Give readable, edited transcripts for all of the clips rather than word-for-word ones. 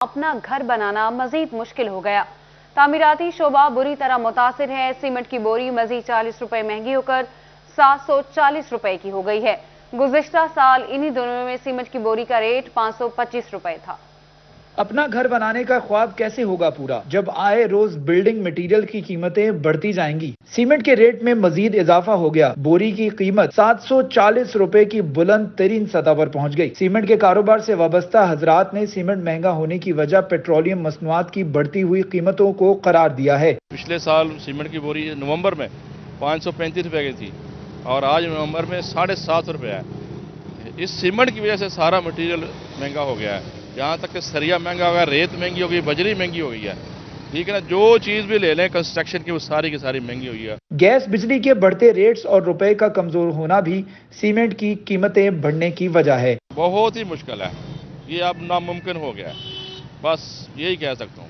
अपना घर बनाना मजीद मुश्किल हो गया। तामीराती शोबा बुरी तरह मुतासिर है। सीमेंट की बोरी मजीद 40 रुपए महंगी होकर 740 रुपए की हो गई है। गुज़िश्ता साल इन्हीं दिनों में सीमेंट की बोरी का रेट 525 रुपए था। अपना घर बनाने का ख्वाब कैसे होगा पूरा जब आए रोज बिल्डिंग मटेरियल की कीमतें बढ़ती जाएंगी। सीमेंट के रेट में मजीद इजाफा हो गया। बोरी की कीमत 740 रुपए की बुलंद तरीन सतह पर पहुंच गई। सीमेंट के कारोबार से वाबस्ता हजरात ने सीमेंट महंगा होने की वजह पेट्रोलियम मसनूआत की बढ़ती हुई कीमतों को करार दिया है। पिछले साल सीमेंट की बोरी नवंबर में 535 रुपए की थी और आज नवंबर में 750 रुपए है। इस सीमेंट की वजह से सारा मटेरियल महंगा हो गया है। यहाँ तक कि सरिया महंगा हो गया, रेत महंगी हो गई, बजरी महंगी हो गई है। ठीक है ना, जो चीज़ भी ले लें कंस्ट्रक्शन की वो सारी की सारी महंगी हुई है। गैस बिजली के बढ़ते रेट्स और रुपए का कमजोर होना भी सीमेंट की कीमतें बढ़ने की वजह है। बहुत ही मुश्किल है, ये अब नामुमकिन हो गया है। बस यही कह सकता हूँ,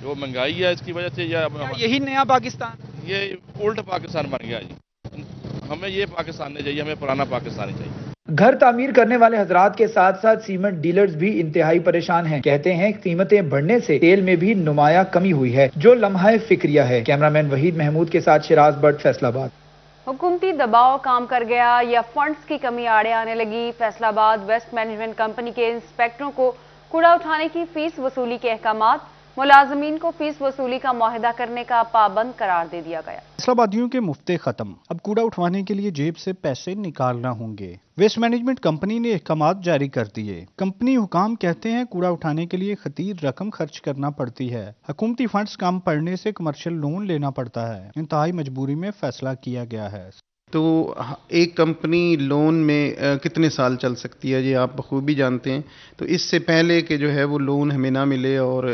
जो महंगाई है इसकी वजह से यही नया पाकिस्तान, ये उल्ट पाकिस्तान बन गया जी। हमें ये पाकिस्तान नहीं चाहिए, हमें पुराना पाकिस्तान ही चाहिए। घर तामीर करने वाले हजरात के साथ साथ सीमेंट डीलर्स भी इंतहाई परेशान हैं। कहते हैं कीमतें बढ़ने से तेल में भी नुमाया कमी हुई है, जो लम्हा फिक्रिया है। कैमरामैन वहीद महमूद के साथ शिराज बट, फैसलाबाद। हुकूमती दबाव काम कर गया या फंड्स की कमी आड़े आने लगी। फैसलाबाद वेस्ट मैनेजमेंट कंपनी के इंस्पेक्टरों को कूड़ा उठाने की फीस वसूली के अहकामात, मुलाजमीन को फीस वसूली का मुआहिदा करने का पाबंद करार दे दिया गया। फैसलाबादियों के मुफ्ते खत्म, अब कूड़ा उठवाने के लिए जेब से पैसे निकालना होंगे। वेस्ट मैनेजमेंट कंपनी ने अहकामात जारी कर दिए। कंपनी हुकाम कहते हैं कूड़ा उठाने के लिए खतीर रकम खर्च करना पड़ती है। हुकूमती फंड्स कम पड़ने से कमर्शियल लोन लेना पड़ता है। इंतहाई मजबूरी में फैसला किया गया है। तो एक कंपनी लोन में कितने साल चल सकती है ये आप बखूबी जानते हैं। तो इससे पहले कि जो है वो लोन हमें ना मिले और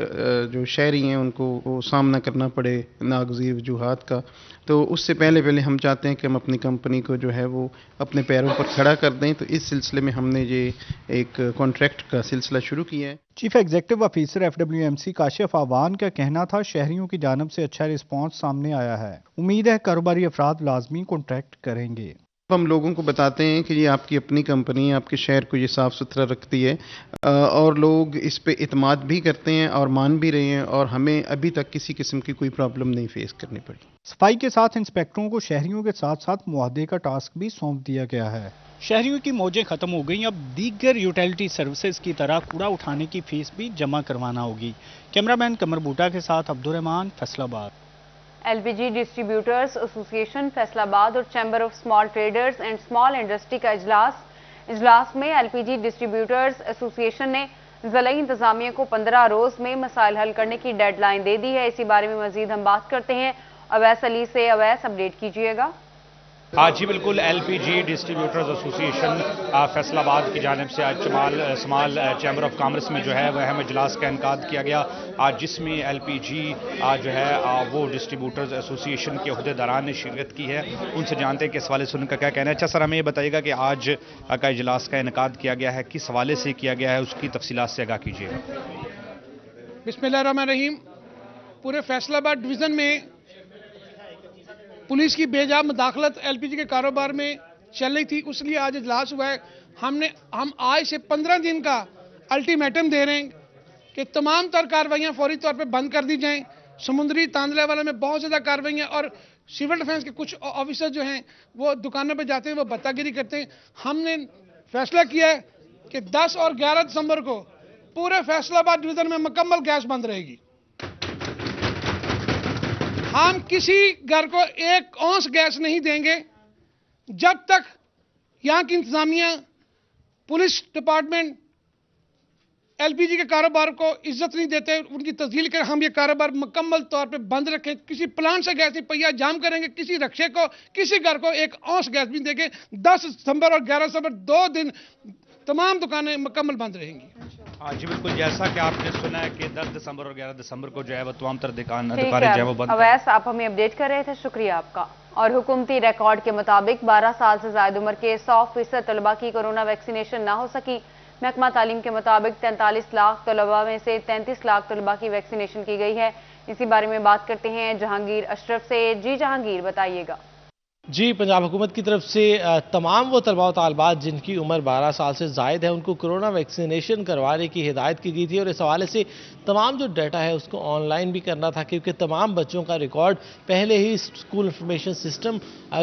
जो शहरी हैं उनको वो सामना करना पड़े नागज़ीर वजूहात का, तो उससे पहले हम चाहते हैं कि हम अपनी कंपनी को जो है वो अपने पैरों पर खड़ा कर दें। तो इस सिलसिले में हमने ये एक कॉन्ट्रैक्ट का सिलसिला शुरू किया है। Chief executive officer FWMC Kashif Awan का कहना था शहरियों की जानब से अच्छा रिस्पांस सामने आया है। उम्मीद है कारोबारी अफराद लाजमी कॉन्ट्रैक्ट करेंगे। हम लोगों को बताते हैं कि ये आपकी अपनी कंपनी है, आपके शहर को ये साफ़ सुथरा रखती है और लोग इस पे इत्माद भी करते हैं और मान भी रहे हैं और हमें अभी तक किसी किस्म की कोई प्रॉब्लम नहीं फेस करनी पड़ी। सफाई के साथ इंस्पेक्टरों को शहरियों के साथ साथ मुआहदे का टास्क भी सौंप दिया गया है। शहरियों की मौजें खत्म हो गई, अब दीगर यूटिलिटी सर्विसेज की तरह कूड़ा उठाने की फीस भी जमा करवाना होगी। कैमरामैन कमर बूटा के साथ Abdurrahman, Faisalabad. LPG distributors association Faisalabad और chamber of small traders and small industry का इजलास में LPG डिस्ट्रीब्यूटर्स एसोसिएशन ने ज़िला इंतजामिया को 15 रोज में मसाइल हल करने की डेडलाइन दे दी है। इसी बारे में मजीद हम बात करते हैं अवैस अली से। अवैस, अपडेट कीजिएगा। जी बिल्कुल, LPG डिस्ट्रीब्यूटर्स एसोसिएशन फैसलाबाद की जानिब से आज स्मॉल चैम्बर ऑफ कॉमर्स में जो है वह अहम इजलास का इनकाद किया गया, जिसमें LPG जो है वो डिस्ट्रीब्यूटर्स एसोसिएशन के अहदेदारान ने शिरकत की है। उनसे जानते हैं कि इस हवाले से उनका क्या कहना है। अच्छा सर, हमें ये बताइएगा कि आज का इजलास का इनकाद किया गया है, किस हवाले से किया गया है, उसकी तफसीलात से आगाह कीजिएगा। बिस्मिल्लाहिर्रहमानिर्रहीम। पूरे फैसलाबाद डिवीज़न में पुलिस की बेजा मुदाखलत LPG के कारोबार में चल रही थी, उसलिए आज इजलास हुआ है। हम आज से 15 दिन का अल्टीमेटम दे रहे हैं कि तमाम तर कार्रवाइयाँ फौरी तौर पे बंद कर दी जाएं। समुद्री तांदले वाले में बहुत ज़्यादा कार्रवाइयाँ और सिविल डिफेंस के कुछ ऑफिसर जो हैं वो दुकानों पर जाते हैं, वो बत्तागिरी करते हैं। हमने फैसला किया है कि 10 और 11 दिसंबर को पूरे फैसलाबाद डिवीज़न में मुकम्मल गैस बंद रहेगी। हम किसी घर को एक औंस गैस नहीं देंगे जब तक यहाँ की इंतजामिया, पुलिस डिपार्टमेंट LPG के कारोबार को इज्जत नहीं देते, उनकी तस्दील कर हम ये कारोबार मुकम्मल तौर पे बंद रखें। किसी प्लान से गैस नहीं पहिया जाम करेंगे, किसी रक्शे को, किसी घर को एक औंस गैस नहीं देंगे। 10 दिसंबर और 11 दिसंबर 2 दिन तमाम दुकानें मुकम्मल बंद रहेंगी। जी बिल्कुल, जैसा कि आपने सुना है कि 10 दिसंबर और 11 दिसंबर को जो है वो तमाम तरह दुकानें जो है वो बंद। अवैस, आप हमें अपडेट कर रहे थे, शुक्रिया आपका। और हुकूमती रिकॉर्ड के मुताबिक 12 साल से ज्यादा उम्र के 100% तलबा की कोरोना वैक्सीनेशन ना हो सकी। महकमा तालीम के मुताबिक 43 लाख तलबा में से 33 लाख तलबा की वैक्सीनेशन की गई है। इसी बारे में बात करते हैं जहांगीर अशरफ से। जी जहांगीर, बताइएगा। جی، پنجاب حکومت کی طرف سے تمام وہ طلباء و طالبات جن کی عمر 12 سال سے زائد ہے ان کو کرونا ویکسینیشن کروانے کی ہدایت کی گئی تھی، اور اس حوالے سے تمام جو ڈیٹا ہے اس کو آن لائن بھی کرنا تھا، کیونکہ تمام بچوں کا ریکارڈ پہلے ہی اسکول انفارمیشن سسٹم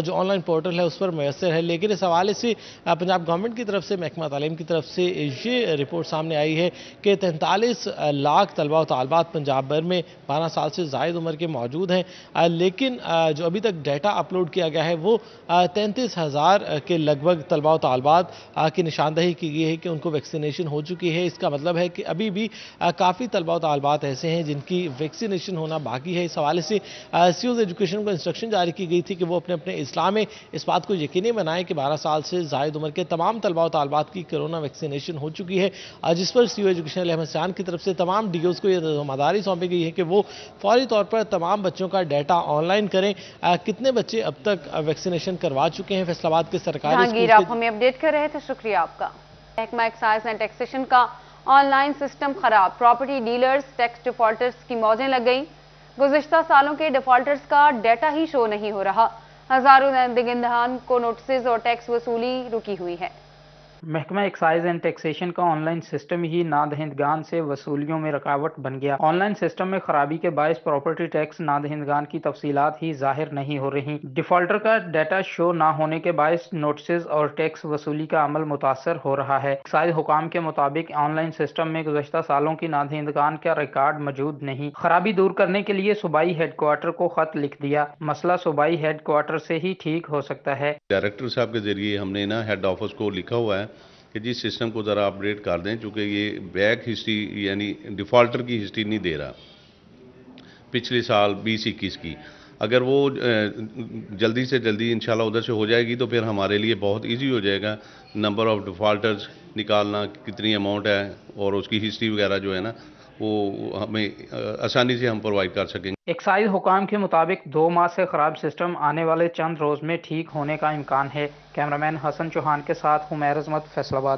جو آن لائن پورٹل ہے اس پر میسر ہے، لیکن اس حوالے سے پنجاب گورنمنٹ کی طرف سے محکمہ تعلیم کی طرف سے یہ رپورٹ سامنے آئی ہے کہ 43 لاکھ طلباء و طالبات پنجاب بھر میں 12 سال سے زائد عمر کے موجود ہیں، لیکن جو ابھی تک ڈیٹا اپلوڈ کیا گیا ہے وہ 33,000 کے لگ بھگ طلباء و طالبات کی نشاندہی کی گئی ہے کہ ان کو ویکسینیشن ہو چکی ہے۔ اس کا مطلب ہے کہ ابھی بھی کافی طلباء و طالبات ایسے ہیں جن کی ویکسینیشن ہونا باقی ہے۔ اس حوالے سے سیوز ایجوکیشن کو انسٹرکشن جاری کی گئی تھی کہ وہ اپنے اضلاع میں اس بات کو یقینی بنائیں کہ 12 سال سے زائد عمر کے تمام طلباء و طالبات کی کرونا ویکسینیشن ہو چکی ہے، جس پر سیو ایجوکیشن احمد سیان کی طرف سے تمام ڈی اوز کو یہ ذمہ داری سونپی گئی ہے کہ وہ فوری طور پر تمام بچوں کا ڈیٹا آن لائن کریں۔ کتنے بچے اب تک ویکسینیشن کروا چکے ہیں فیصل آباد کے سرکاری جہانگیر، آپ ہمیں اپڈیٹ کر رہے تھے، شکریہ آپ کا۔ محکمہ ایکسائز اینڈ ٹیکسیشن کا آن لائن سسٹم خراب، پراپرٹی ڈیلرز ٹیکس ڈیفالٹرز کی موجیں لگ گئیں۔ گزشتہ سالوں کے ڈیفالٹرز کا ڈیٹا ہی شو نہیں ہو رہا، ہزاروں دہندگان کو نوٹسز اور ٹیکس وصولی رکی ہوئی ہے۔ محکمہ ایکسائز اینڈ ٹیکسیشن کا آن لائن سسٹم ہی نادہندگان سے وصولیوں میں رکاوٹ بن گیا۔ آن لائن سسٹم میں خرابی کے باعث پراپرٹی ٹیکس نادہندگان کی تفصیلات ہی ظاہر نہیں ہو رہی۔ ڈیفالٹر کا ڈیٹا شو نہ ہونے کے باعث نوٹسز اور ٹیکس وصولی کا عمل متاثر ہو رہا ہے۔ ایکسائز حکام کے مطابق آن لائن سسٹم میں گزشتہ سالوں کی نادہندگان کا ریکارڈ موجود نہیں۔ خرابی دور کرنے کے لیے صوبائی ہیڈ کوارٹر کو خط لکھ دیا، مسئلہ صوبائی ہیڈ کوارٹر سے ہی ٹھیک ہو سکتا ہے۔ ڈائریکٹر صاحب کے ذریعے ہم نے ہیڈ آفس کو لکھا ہوا ہے کہ جس سسٹم کو ذرا اپڈیٹ کر دیں، چونکہ یہ بیک ہسٹری یعنی ڈیفالٹر کی ہسٹری نہیں دے رہا پچھلے سال 2021 کی۔ اگر وہ جلدی سے جلدی انشاءاللہ ادھر سے ہو جائے گی تو پھر ہمارے لیے بہت ایزی ہو جائے گا نمبر آف ڈیفالٹرز نکالنا، کتنی اماؤنٹ ہے اور اس کی ہسٹری وغیرہ جو ہے نا وہ ہمیں آسانی سے ہم پرووائڈ کر سکیں گے۔ ایکسائز حکام کے مطابق 2 ماہ سے خراب سسٹم آنے والے چند روز میں ٹھیک ہونے کا امکان ہے۔ کیمرامین حسن چوہان کے ساتھ حمیر عظمت، فیصل آباد۔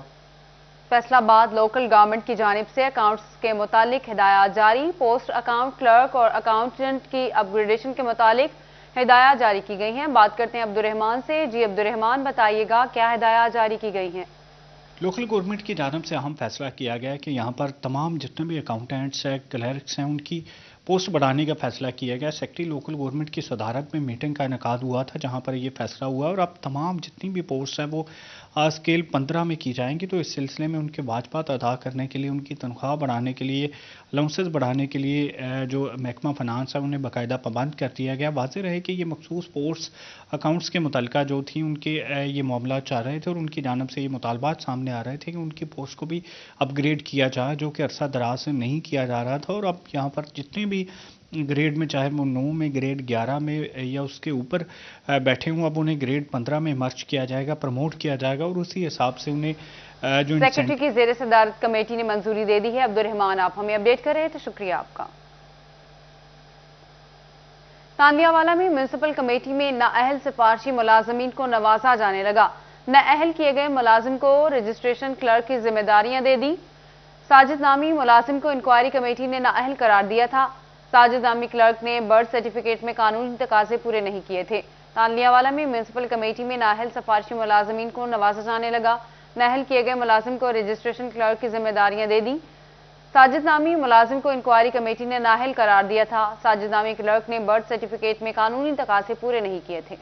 فیصل آباد لوکل گورنمنٹ کی جانب سے اکاؤنٹس کے متعلق ہدایات جاری، پوسٹ اکاؤنٹ کلرک اور اکاؤنٹنٹ کی اپ گریڈیشن کے متعلق ہدایات جاری کی گئی ہیں۔ بات کرتے ہیں عبد الرحمان سے۔ جی عبد الرحمان، بتائیے گا کیا ہدایات جاری کی گئی ہیں؟ لوکل گورنمنٹ کی جانب سے اہم فیصلہ کیا گیا کہ یہاں پر تمام جتنے بھی اکاؤنٹنٹس ہیں، کلرکس ہیں، ان کی پوسٹ بڑھانے کا فیصلہ کیا گیا۔ سیکرٹری لوکل گورنمنٹ کی صدارت میں میٹنگ کا انعقاد ہوا تھا جہاں پر یہ فیصلہ ہوا، اور اب تمام جتنی بھی پوسٹ ہیں وہ اسکیل 15 میں کی جائیں گی، تو اس سلسلے میں ان کے واجبات ادا کرنے کے لیے، ان کی تنخواہ بڑھانے کے لیے، الاؤنسز بڑھانے کے لیے جو محکمہ فنانس ہے انہیں باقاعدہ پابند کر دیا گیا۔ واضح رہے کہ یہ مخصوص پوسٹ اکاؤنٹس کے متعلقہ جو تھیں ان کے یہ معاملات چاہ رہے تھے، اور ان کی جانب سے یہ مطالبات سامنے آ رہے تھے کہ ان کی پوسٹ کو بھی اپ گریڈ کیا جائے، جو کہ عرصہ دراز سے نہیں کیا جا رہا تھا۔ اور اب یہاں پر جتنے بھی گریڈ میں، چاہے وہ 9 میں، گریڈ 11 میں یا اس کے اوپر بیٹھے ہوں، اب انہیں گریڈ 15 میں مرج کیا جائے گا، پروموٹ کیا جائے گا، اور اسی حساب سے انہیں جو سیکرٹری کی زیر صدارت کمیٹی نے منظوری دے دی ہے۔ عبد الرحمان، آپ ہمیں اپڈیٹ کر رہے تھے، شکریہ آپ کا۔ تاندیا والا میں میونسپل کمیٹی میں نااہل سفارشی ملازمین کو نوازا جانے لگا۔ نااہل کیے گئے ملازم کو رجسٹریشن کلرک کی ذمہ داریاں دے دی۔ ساجد نامی ملازم کو انکوائری کمیٹی نے نااہل قرار دیا تھا۔ ساجد نامی کلرک نے برتھ سرٹیفکیٹ میں قانونی تقاضے پورے نہیں کیے تھے۔ تاندیا والا میں میونسپل کمیٹی میں نااہل سفارشی ملازمین کو نوازا جانے لگا۔ نااہل کیے گئے ملازم کو رجسٹریشن کلرک کی ذمہ داریاں دے دی۔ ساجد نامی ملازم کو انکوائری کمیٹی نے نااہل قرار دیا تھا۔ ساجد نامی کلرک نے برتھ سرٹیفکیٹ میں قانونی تقاضے پورے نہیں کیے تھے۔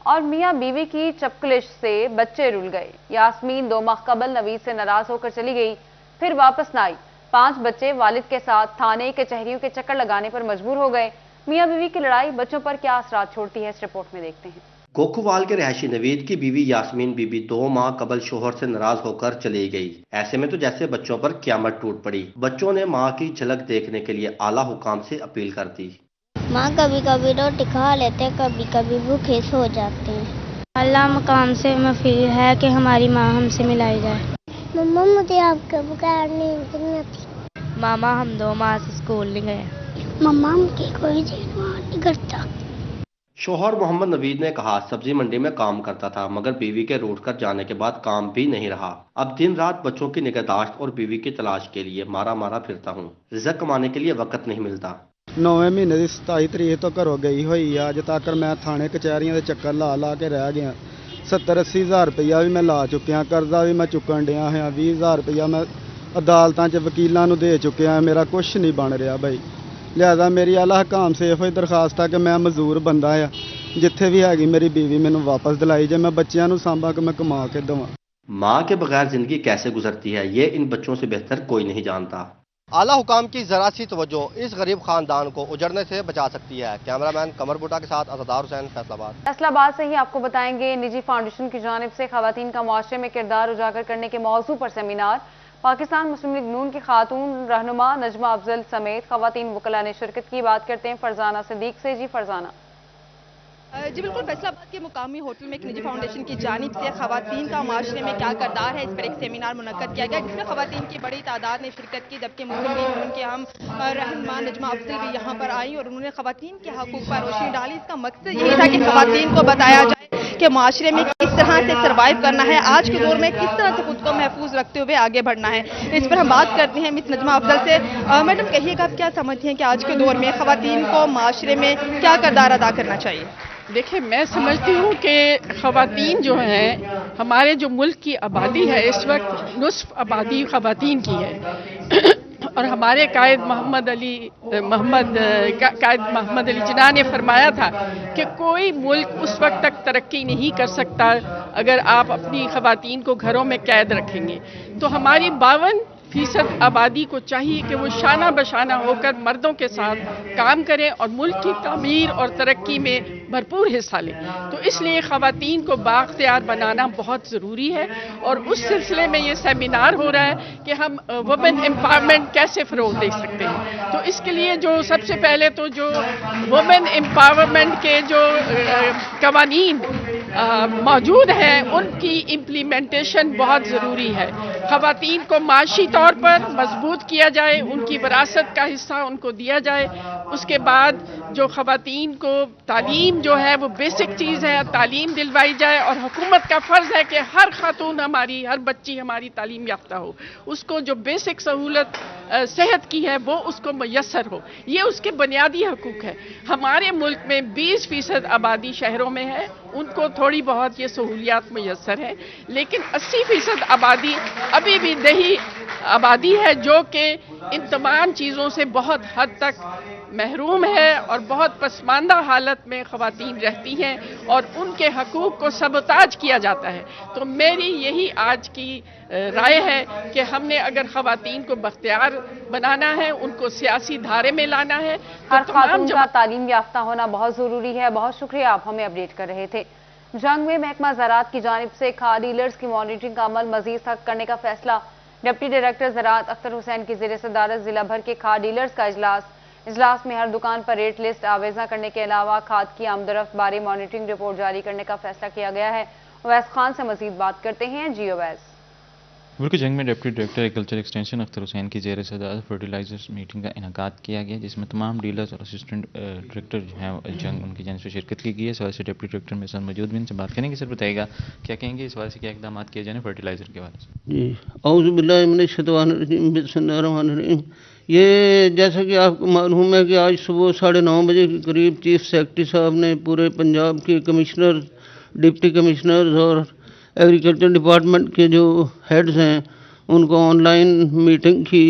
اور میاں بیوی کی چپکلش سے بچے رول گئے۔ یاسمین 2 ماہ قبل نوید سے ناراض ہو کر چلی گئی، پھر واپس نہ آئی۔ 5 بچے والد کے ساتھ تھانے کچہریوں کے چکر لگانے پر مجبور ہو گئے۔ میاں بیوی کی لڑائی بچوں پر کیا اثرات چھوڑتی ہے، اس رپورٹ میں دیکھتے ہیں۔ گوکھوال کے رہائشی نوید کی بیوی یاسمین بی بی 2 ماہ قبل شوہر سے ناراض ہو کر چلی گئی۔ ایسے میں تو جیسے بچوں پر قیامت ٹوٹ پڑی۔ بچوں نے ماں کی جھلک دیکھنے کے لیے اعلیٰ حکام سے اپیل کر دی۔ ماں کبھی کبھی روٹی کھا لیتے، کبھی کبھی بھوکے سو جاتے ہیں۔ اللہ مقام سے مفید ہے کہ ہماری ماں ہم سے ملائی جائے۔ مما مجھے آپ کے بغیر نیند نہیں آتی۔ ماما ہم 2 ماہ سے اسکول نہیں گئے۔ مما ہم کی کوئی دیکھ نہیں کرتا۔ شوہر محمد نوید نے کہا سبزی منڈی میں کام کرتا تھا، مگر بیوی کے روٹ کر جانے کے بعد کام بھی نہیں رہا۔ اب دن رات بچوں کی نگہداشت اور بیوی کی تلاش کے لیے مارا پھرتا ہوں۔ رزق کمانے کے لیے وقت نہیں ملتا۔ 9ਵੇਂ ਮਹੀਨੇ ਦੀ 27 ਤਰੀਕ ਤੋਂ ਘਰੋਂ ਗਈ ਹੋਈ ਆ। ਅੱਜ ਤੱਕ ਮੈਂ ਥਾਣੇ ਕਚਹਿਰੀਆਂ ਦੇ ਚੱਕਰ ਲਾ ਕੇ ਰਹਿ ਗਿਆ। 70-80 ਹਜ਼ਾਰ ਰੁਪਈਆ ਵੀ ਮੈਂ ਲਾ ਚੁੱਕਿਆ, ਕਰਜ਼ਾ ਵੀ ਮੈਂ ਚੁੱਕਣ ਡਿਆ ਹੋਇਆ। 20 ਹਜ਼ਾਰ ਰੁਪਈਆ ਮੈਂ ਅਦਾਲਤਾਂ 'ਚ ਵਕੀਲਾਂ ਨੂੰ ਦੇ ਚੁੱਕਿਆ। ਮੇਰਾ ਕੁਝ ਨਹੀਂ ਬਣ ਰਿਹਾ ਬਾਈ। ਲਿਹਾਜ਼ਾ ਮੇਰੀ ਆਲਾ ਹਕਾਮ ਸੇ ਇਹੋ ਹੀ ਦਰਖਾਸਤ ਆ ਕਿ ਮੈਂ ਮਜ਼ਦੂਰ ਬੰਦਾ ਆ, ਜਿੱਥੇ ਵੀ ਹੈਗੀ ਮੇਰੀ बीवी ਮੈਨੂੰ ਵਾਪਸ ਦਿਲਾਈ ਜੇ, मैं ਬੱਚਿਆਂ ਨੂੰ ਸਾਂਭਾ ਕਿ मैं कमा के देवां। माँ के बगैर जिंदगी कैसे गुजरती है ये इन बच्चों से बेहतर कोई नहीं जानता। आला हुकाम की जरा सी तवज्जो इस गरीब खानदान को उजड़ने से बचा सकती है। कैमरामैन कमर बूटा के साथ असदार हुसैन, फैसलाबाद। फैसलाबाद से ही आपको बताएंगे निजी फाउंडेशन की जानिब से खवातीन का मुआशरे में किरदार उजागर करने के मौजू पर सेमिनार। पाकिस्तान मुस्लिम लीग नून की खातून रहनुमा नजमा अफजल समेत खवातीन वकला ने शिरकत की। बात करते हैं फरजाना सिद्दीक से। जी फरजाना। जी बिल्कुल, फैसलाबाद के मुकामी होटल में एक निजी फाउंडेशन की जानिब से खवातीन का माशरे में क्या किरदार है, इस पर एक सेमिनार मुनक्कद किया गया, जिसमें खवातीन की बड़ी तादाद ने शिरकत की। जबकि मुस्लिम लीग नून के हम रहनुमा नजमा अफजल भी यहाँ पर आई और उन्होंने खवातीन के हकूक़ पर रोशनी डाली। इसका मकसद यही था कि खवातीन को बताया जाए कि माशरे में किस तरह से सर्वाइव करना है, आज के दौर में किस तरह से खुद को महफूज रखते हुए आगे बढ़ना है। इस पर हम बात करते हैं मिस नजमा अफजल से। मैडम कहिएगा, आप क्या समझती हैं कि आज के दौर में खवातीन को माशरे में क्या किरदार अदा करना चाहिए? देखिए, मैं समझती हूँ कि ख़वातीन जो हैं, हमारे जो मुल्क की आबादी है इस वक्त नुस्फ आबादी ख़वातीन की है और हमारे कायद मोहम्मद अली जिन्ना ने फरमाया था कि कोई मुल्क उस वक्त तक तरक्की नहीं कर सकता अगर आप अपनी ख़वातीन को घरों में कैद रखेंगे। तो हमारी 52% आबादी को चाहिए कि वो शाना बशाना होकर मर्दों के साथ काम करें और मुल्क की तामीर और तरक्की में भरपूर हिस्सा लें। तो इसलिए ख़वातीन को बाख्तियार बनाना बहुत ज़रूरी है और उस सिलसिले में ये सेमिनार हो रहा है कि हम वुमेन एम्पावरमेंट कैसे फ़रोग़ दे सकते हैं। तो इसके लिए जो सबसे पहले तो जो वुमेन एम्पावरमेंट के जो क़वानीन मौजूद हैं उनकी इम्प्लीमेंटेशन बहुत ज़रूरी है। ख़वातीन को माशी तौर पर मजबूत किया जाए, उनकी विरासत का हिस्सा उनको दिया जाए। उसके बाद जो ख़वातीन को तालीम जो है वो बेसिक चीज़ है, तालीम दिलवाई जाए और हुकूमत का फ़र्ज़ है कि हर खातून हमारी, हर बच्ची हमारी तालीम याफ्ता हो, उसको जो बेसिक सहूलत सेहत की है वो उसको मैसर हो। ये उसके बुनियादी हकूक़ है। हमारे मुल्क में 20% आबादी शहरों में है, उनको थोड़ी बहुत ये सहूलियात मैसर है, लेकिन 80% आबादी अभी भी दही आबादी है जो कि इन तमाम चीज़ों से बहुत हद तक महरूम है और बहुत पसमानदा हालत में ख़वातीन रहती हैं और उनके हकूक़ को सबताज किया जाता है। तो मेरी यही आज की राय है कि हमने अगर ख़वातीन को बख्तियार बनाना है, उनको सियासी धारे में लाना है, तो हर खातून का तालीम याफ्ता होना बहुत ज़रूरी है। बहुत शुक्रिया, आप हमें अपडेट कर रहे थे। जंग में महकमा ज़राअत की जानिब से खाद डीलर्स की मॉनिटरिंग का अमल मज़ीद सख्त करने का फैसला। डिप्टी डायरेक्टर ज़राअत अख्तर हुसैन की ज़ेर सदारत जिला भर के खाद डीलर्स का इजलास में हर दुकान पर रेट लिस्ट आवेजा करने के अलावा खाद की आमदरफ्त बारे मॉनिटरिंग रिपोर्ट जारी करने का फैसला किया गया है। अवैस खान से मजीद बात करते हैं। जी अवैस। मुल्क जंग में deputy director agriculture extension Akhtar Hussain की ज़ेर सदारत फर्टिलाइजर्स मीटिंग का इनेकाद किया गया, जिसमें तमाम डीलर्स और असिस्टेंट डायरेक्टर जो हैं जंग उनकी जानिब से शिरकत की गई है। इस हवाले से डिप्टी डायरेक्टर मेरे साथ मौजूद भी इनसे बात करेंगे। सर बताइएगा, क्या कहेंगे इस हवाले से, क्या इकदाम किए जाने फर्टिलाइजर के हवाले से? जी, औज़ु बिल्लाहि मिनश शैतानिर रजीम, बिस्मिल्लाहिर रहमानिर रहीम। ये जैसा कि आपको मालूम है कि आज सुबह 9:30 बजे के करीब चीफ सेक्रेटरी साहब ने पूरे पंजाब के कमिश्नर, डिप्टी कमिश्नर्स और एग्रीकल्चर डिपार्टमेंट के जो हेड्स हैं उनको ऑनलाइन मीटिंग की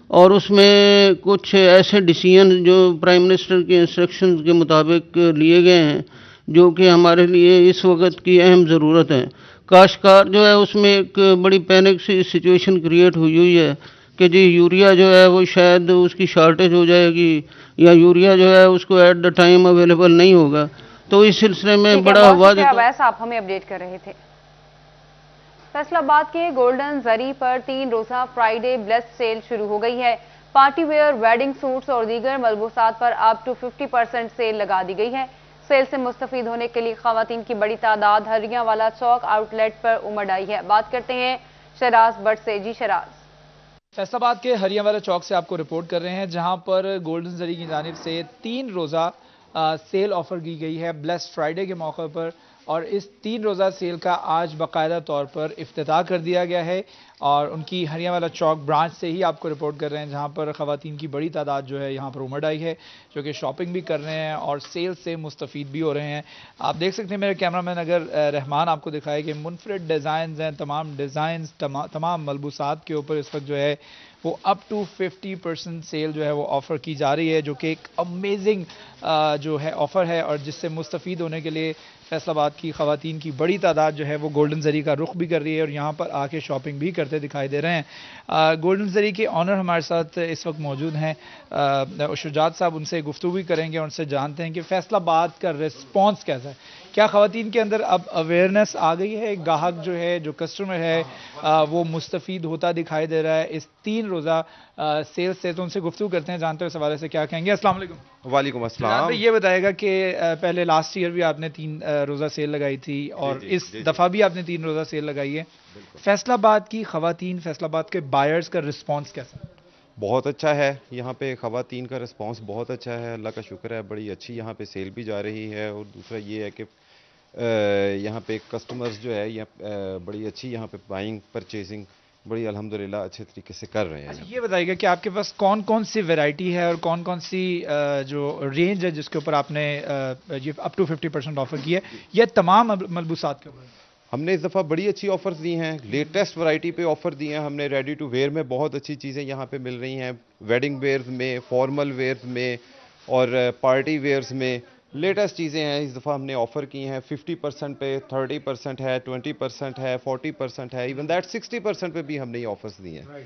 और उसमें कुछ ऐसे डिसीजन जो प्राइम मिनिस्टर के इंस्ट्रक्शंस के मुताबिक लिए गए हैं जो कि हमारे लिए इस वक्त की अहम ज़रूरत है। काश्तकार जो है उसमें एक बड़ी पैनिक सी सिचुएशन क्रिएट हुई है कि जी यूरिया जो है वो शायद उसकी शॉर्टेज हो जाएगी या यूरिया जो है उसको एट द टाइम अवेलेबल नहीं होगा। तो इस सिलसिले में बड़ा आप हमें अपडेट कर रहे थे। फैसलाबाद के गोल्डन जरी पर 3 रोज़ा फ्राइडे ब्लेस्ड सेल शुरू हो गई है। पार्टी वेयर, वेडिंग सूट्स और दीगर मलबूसात पर अप टू 50% सेल लगा दी गई है। सेल से मुस्तफीद होने के लिए खवातीन की बड़ी तादाद हरियावाला चौक आउटलेट पर उमड़ आई है। बात करते हैं शराज बट से। जी शराज। फैसलाबाद के हरियावाला चौक से आपको रिपोर्ट कर रहे हैं, जहां पर गोल्डन जरी की जानिब से 3 रोज़ा सेल ऑफर की गई है ब्लेस्ड फ्राइडे के मौके पर और इस 3 रोज़ा सेल का आज बाकायदा तौर पर इफ्तिताह कर दिया गया है اور ان کی ہریاں والا چوک برانچ سے ہی آپ کو رپورٹ کر رہے ہیں، جہاں پر خواتین کی بڑی تعداد جو ہے یہاں پر امڑ آئی ہے، جو کہ شاپنگ بھی کر رہے ہیں اور سیل سے مستفید بھی ہو رہے ہیں۔ آپ دیکھ سکتے ہیں میرے کیمرہ مین اگر رحمان آپ کو دکھائے کہ منفرد ڈیزائنز ہیں، تمام ڈیزائنز تمام ملبوسات کے اوپر اس وقت جو ہے وہ اپ ٹو 50% سیل جو ہے وہ آفر کی جا رہی ہے، جو کہ ایک امیزنگ جو ہے آفر ہے، اور جس سے مستفید ہونے کے لیے فیصل آباد کی خواتین کی بڑی تعداد جو ہے وہ گولڈن زری کا رخ بھی کر رہی ہے اور یہاں پر آ کے شاپنگ بھی کرتے دکھائی دے رہے ہیں۔ گولڈن زری کے آنر ہمارے ساتھ اس وقت موجود ہیں، شجاعت صاحب، ان سے گفتگو بھی کریں گے اور ان سے جانتے ہیں کہ فیصل آباد کا ریسپانس کیسا ہے۔ کیا خواتین کے اندر اب اویئرنیس آ گئی ہے؟ گاہک جو ہے، جو کسٹمر ہے، وہ مستفید ہوتا دکھائی دے رہا ہے اس 3 روزہ سیل سے؟ تو ان سے گفتگو کرتے ہیں، جانتے ہیں اس حوالے سے کیا کہیں گے۔ السلام علیکم۔ وعلیکم السلام۔ یہ بتائے گا کہ پہلے لاسٹ ایئر بھی آپ نے 3 روزہ سیل لگائی تھی اور اس دفعہ بھی آپ نے 3 روزہ سیل لگائی ہے، فیصل آباد کی خواتین، فیصل آباد کے بائرز کا رسپانس کیسا؟ بہت اچھا ہے، یہاں پہ خواتین کا رسپانس بہت اچھا ہے، اللہ کا شکر ہے، بڑی اچھی یہاں پہ سیل بھی جا رہی ہے، اور دوسرا یہ ہے کہ یہاں پہ کسٹمرز جو ہے بڑی اچھی یہاں پہ بائنگ پرچیزنگ بڑی الحمدللہ اچھے طریقے سے کر رہے ہیں۔ یہ بتائیے گا کہ آپ کے پاس کون کون سی ویرائٹی ہے اور کون کون سی جو رینج ہے جس کے اوپر آپ نے یہ اپ ٹو 50% آفر کی ہے، یہ تمام ملبوسات کے اوپر؟ ہم نے اس دفعہ بڑی اچھی آفرز دی ہیں، لیٹسٹ ورائٹی پہ آفر دی ہیں ہم نے۔ ریڈی ٹو ویئر میں بہت اچھی چیزیں یہاں پہ مل رہی ہیں، ویڈنگ ویئرز میں، فارمل ویئرز میں اور پارٹی ویئرز میں لیٹسٹ چیزیں ہیں اس دفعہ ہم نے آفر کی ہیں۔ 50% پہ 30% ہے، 20% ہے، 40% ہے، ایون دیٹ 60% پہ بھی ہم نے یہ آفرز دی ہیں۔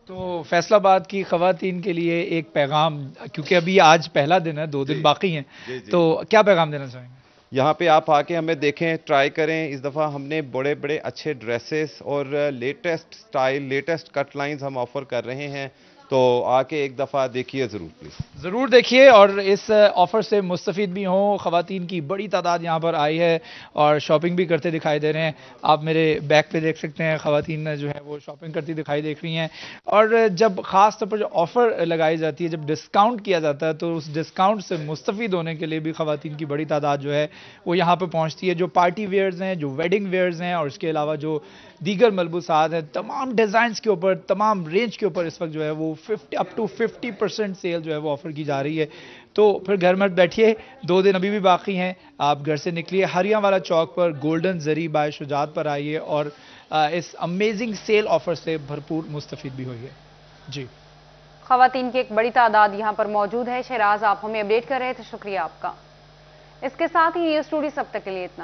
تو فیصل آباد کی خواتین کے لیے ایک پیغام، کیونکہ ابھی آج پہلا دن ہے، 2 دن باقی ہیں، تو کیا پیغام دینا چاہیں گے؟ یہاں پہ آپ آ کے ہمیں دیکھیں، ٹرائی کریں۔ اس دفعہ ہم نے بڑے بڑے اچھے ڈریسز اور لیٹسٹ سٹائل، لیٹسٹ کٹ لائنز ہم آفر کر رہے ہیں، تو آ کے ایک دفعہ دیکھیے ضرور پلیز۔ ضرور دیکھیے اور اس آفر سے مستفید بھی ہوں۔ خواتین کی بڑی تعداد یہاں پر آئی ہے اور شاپنگ بھی کرتے دکھائی دے رہے ہیں۔ آپ میرے بیک پہ دیکھ سکتے ہیں، خواتین جو ہے وہ شاپنگ کرتی دکھائی دیکھ رہی ہیں، اور جب خاص طور پر جو آفر لگائی جاتی ہے، جب ڈسکاؤنٹ کیا جاتا ہے، تو اس ڈسکاؤنٹ سے مستفید ہونے کے لیے بھی خواتین کی بڑی تعداد جو ہے وہ یہاں پہ پہنچتی ہے۔ جو پارٹی ویئرز ہیں، جو ویڈنگ ویئرز ہیں، اور اس کے علاوہ جو دیگر ملبوسات ہیں، تمام ڈیزائنز کے اوپر، تمام رینج کے اوپر اس وقت جو ہے وہ اپ ٹو 50% سیل جو ہے وہ آفر کی جا رہی ہے۔ تو پھر گھر میں بیٹھیے، 2 دن ابھی بھی باقی ہیں، آپ گھر سے نکلیے، ہریاں والا چوک پر گولڈن زری بائے شجاعت پر آئیے اور اس امیزنگ سیل آفر سے بھرپور مستفید بھی ہوئیے۔ جی، خواتین کی ایک بڑی تعداد یہاں پر موجود ہے۔ شہراز، آپ ہمیں اپڈیٹ کر رہے تھے، شکریہ آپ کا۔ اس کے ساتھ ہی نیوز ٹوڈے اب تک کے لیے اتنا۔